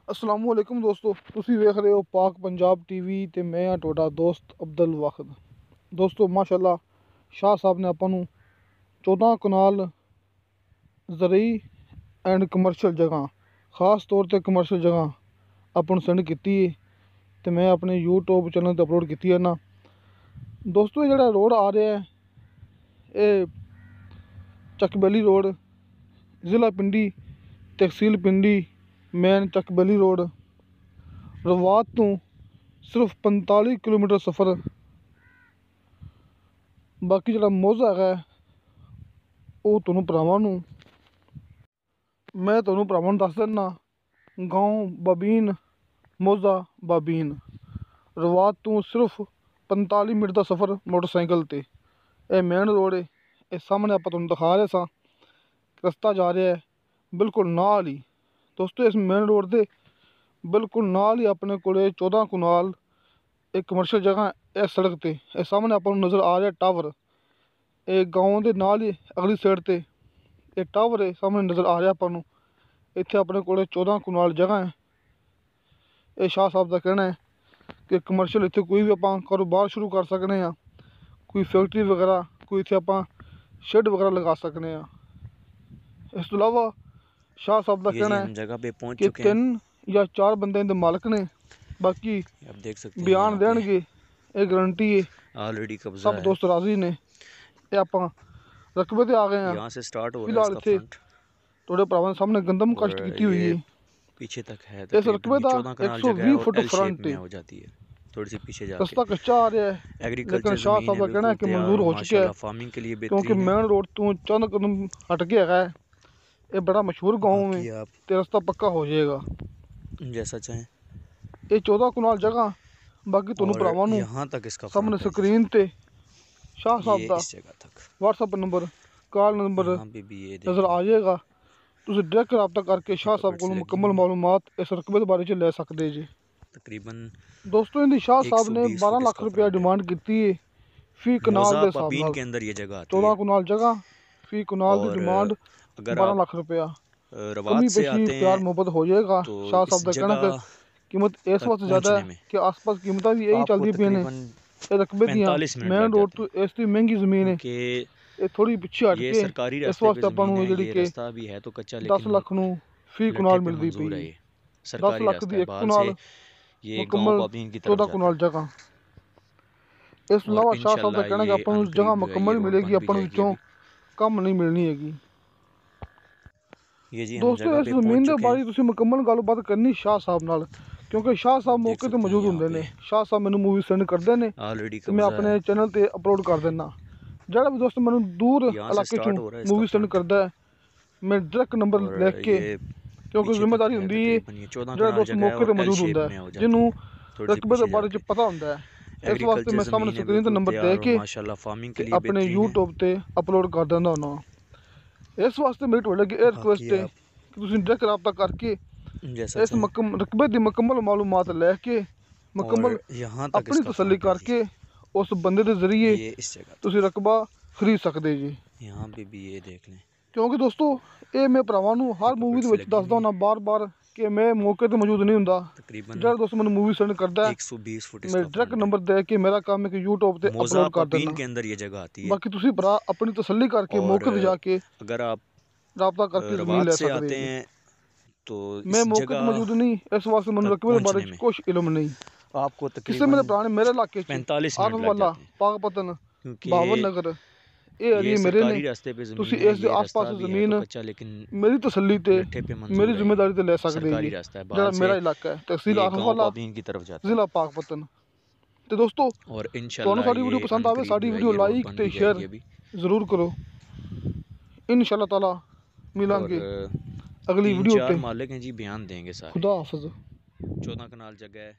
अस्सलामुअलैकुम दोस्तों, तुसी वेख रहे हो पाक पंजाब टीवी ते मैं हाँ तुहाडा दोस्त अब्दुल वाहिद। दोस्तों माशाल्लाह शाह साहब ने आपां नूं 14 कनाल ज़रई एंड कमरशल जगह, खास तौर पर कमरशल जगह आपां नूं सेंड कीती है ते मैं अपने यूट्यूब चैनल ते अपलोड कीती है ना। दोस्तों ये जिहड़ा रोड आ रहा है ये चकबैली रोड, ज़िला पिंडी, तहसील पिंडी, मेन चकबैली रोड, रवात तो सिर्फ 45 किलोमीटर सफ़र। बाकी जो मौजा है वो तुहानूं भरावां नूं मैं तुहानूं भरावां नूं दस दिना। गाँव बाबीन, मौजा बाबीन, रवात तो सिर्फ 45 मिनट का सफ़र मोटरसाइकिल ते। यह मेन रोड है, ये सामने आप तुहानूं दिखा रहे सा रस्ता जा रहा है बिल्कुल नाल ही। दोस्तों इस मेन रोड के बिल्कुल नाल ही अपने को 14 कनाल एक कमर्शियल जगह इस सड़क ते। ये सामने आप नज़र आ रहा है टावर, ये गाँव के नाल ही अगली साइड ते ये टावर है सामने नज़र आ रहा आपू। इत्थे अपने को 14 कनाल जगह है। ये शाह साहब का कहना है कि कमर्शियल इत्थे कोई भी आप कारोबार शुरू कर सकते हैं, कोई फैक्ट्री वगैरह, कोई इत्थे आप शेड वगैरह लगा सकते हैं। इस तो अलावा शाह साहब का कहना है कि 3 या 4 बंदे इनके मालिक ने, बाकी आप देख सकते हैं बयान देंगे, ये गारंटी है, ऑलरेडी कब्जा सब दोस्त राजी ने। ये आप रकबे ते आ गए हैं, यहाँ से स्टार्ट हो रहा है फिलहाल इसका इत्थे फ्रंट थोड़े भरावां सामने गंदम कष्ट की हुई है। पीछे तक है, इस रकबे का 120 फुट फ्रंट में हो जाती है, थोड़ी सी पीछे जाके। रास्ता कच्चा आ रहा है लेकिन शाह साहब का कहना है कि मंजूर हो चुका है, फार्मिंग के लिए क्योंकि मेन रोड तो चंद कदम हट के है। ये बड़ा मशहूर गाँव में तो रास्ता पक्का हो जाएगा जैसा चाहें। ये 14 कनाल जगह। बाकी तुहानूं भरावां नूं यहाँ तक इसका सामने स्क्रीन ते शाह साहब का व्हाट्सएप नंबर, कॉल नंबर नज़र आ जाएगा। तुसीं डायरैक्ट रब्ता करके शाह साहब को मुकम्मल मालूमात इस रकबे के बारे च ले सकते जी। तकरीबन दोस्तों इनकी शाह साहब ने 12 लाख रुपया डिमांड की है फी कनाल के हिसाब नाल। 14 कनाल जगह, फी कनाल की डिमांड 12 लाख रुपया। कमी पेशी प्यार मोहब्बत हो जाएगा। शाह साहब का कहना है कीमत इस वास्ते ज़्यादा है कि आस पास कीमत भी यही चलती पई ने। ये रकबे दियाँ मेन रोड तो इसकी महंगी जमीन है, ये थोड़ी पिछे हट के इस वास्ते अपन जी कि 10 लाख नूं फी कनाल मिलती पई है। 10 लाख की एक कनाल मुकम्मल 14 कनाल जगह। इस अलावा शाह साहब का कहना है कि अपन जगह मुकम्मल मिलेगी, अपन विचों कम नहीं मिलनी हैगी। दोस्तों इस जमीन के बारे तुसीं मुकम्मल गलबात करनी शाह साहब नाल, क्योंकि शाह साहब मौके पर मौजूद होंगे ने। शाह साहब मैनू मूवी सेंड करते हैं, मैं अपने चैनल पर अपलोड कर देना। जोड़ा भी दोस्त मैनू दूर इलाके चों मूवी सेंड करता है, मैं डायरैक्ट नंबर लिख के, क्योंकि जिम्मेदारी होंदी है जो दोस्त मौके पर मौजूद होंदा है, जिन्हों रकबे के बारे च पता होंदा है। इस वास्ते मैं सामने स्क्रीन पर नंबर दे के अपने यूट्यूब पर अपलोड कर देना होना। इस वास्ते मेरी तुहाडे अगे एह रिक्वेस्ट है कि तुसीं डायरैक्ट रब्ता करके इस रकबे की मुकम्मल मालूमात लैके मुकम्मल अपनी तसल्ली करके उस बंदे के जरिए तुसीं रकबा खरीद सकते जी। यहाँ भी ये देख लें, क्योंकि दोस्तों ये मैं भरावां नूं हर मूवी दे विच दसदा हुंदा बार बार कि मैं मौके ते मौजूद नहीं हुंदा। जो दोस्त मैनूं मूवी सेंड करदा है, 120 फुट मैं डायरैक्ट नंबर दे के मेरा काम है कि यूट्यूब ते अपलोड कर देना के अंदर ये जगह आती है। बाकी तुसीं भरा अपनी तसल्ली करके मौके ते जाके अगर आप रब्ता करके जमीन ले सकते हैं। तो मैं मौके पर मौजूद नहीं, इस वास्ते मैंने रकबे के बारे में कुछ इल्म नहीं। आपको किसी मेरे पुराने मेरे इलाके 45 आरफ वाला पाकपतन बावन नगर ये एरिए मेरे ने। तुसी इस आस पास जमीन मेरी तसल्ली ते मेरी जिम्मेदारी ते ले सकते जी। जो मेरा इलाका है तहसील आरफ वाला, जिला पाकपतन। तो दोस्तों तुहानूं साडी वीडियो पसंद आवे, साडी वीडियो लाइक ते शेयर जरूर करो। इंशाअल्लाह ताला मिलांगे अगली वीडियो पे। मालिक हैं जी, बयान देंगे सारे। खुदा हाफिज़। 14 कनाल जगह है।